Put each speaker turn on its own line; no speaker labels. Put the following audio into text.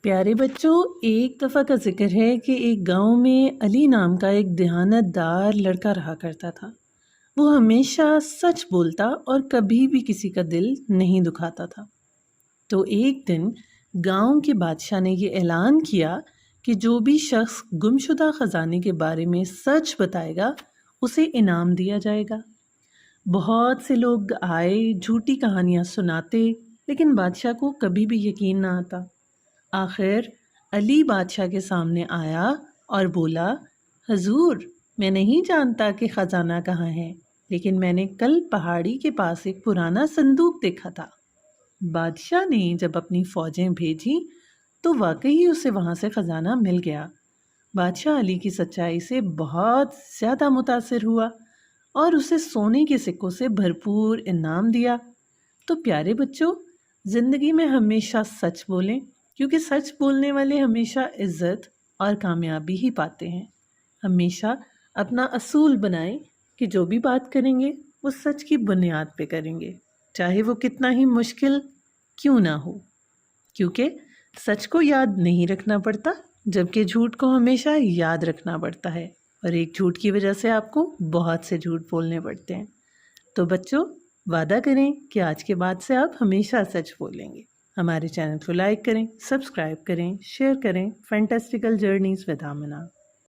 پیارے بچوں، ایک دفعہ کا ذکر ہے کہ ایک گاؤں میں علی نام کا ایک دیانت دار لڑکا رہا کرتا تھا۔ وہ ہمیشہ سچ بولتا اور کبھی بھی کسی کا دل نہیں دکھاتا تھا۔ تو ایک دن گاؤں کے بادشاہ نے یہ اعلان کیا کہ جو بھی شخص گمشدہ خزانے کے بارے میں سچ بتائے گا اسے انعام دیا جائے گا۔ بہت سے لوگ آئے، جھوٹی کہانیاں سناتے، لیکن بادشاہ کو کبھی بھی یقین نہ آتا۔ آخر علی بادشاہ کے سامنے آیا اور بولا، حضور، میں نہیں جانتا کہ خزانہ کہاں ہے، لیکن میں نے کل پہاڑی کے پاس ایک پرانا صندوق دیکھا تھا۔ بادشاہ نے جب اپنی فوجیں بھیجی تو واقعی اسے وہاں سے خزانہ مل گیا۔ بادشاہ علی کی سچائی سے بہت زیادہ متاثر ہوا اور اسے سونے کے سکوں سے بھرپور انعام دیا۔ تو پیارے بچوں، زندگی میں ہمیشہ سچ بولیں، کیونکہ سچ بولنے والے ہمیشہ عزت اور کامیابی ہی پاتے ہیں۔ ہمیشہ اپنا اصول بنائیں کہ جو بھی بات کریں گے وہ سچ کی بنیاد پہ کریں گے، چاہے وہ کتنا ہی مشکل کیوں نہ ہو، کیونکہ سچ کو یاد نہیں رکھنا پڑتا، جبکہ جھوٹ کو ہمیشہ یاد رکھنا پڑتا ہے، اور ایک جھوٹ کی وجہ سے آپ کو بہت سے جھوٹ بولنے پڑتے ہیں۔ تو بچوں، وعدہ کریں کہ آج کے بعد سے آپ ہمیشہ سچ بولیں گے۔ ہمارے چینل کو لائک کریں، سبسکرائب کریں، شیئر کریں۔ فینٹاسٹیکل جرنیز ود آمنہ۔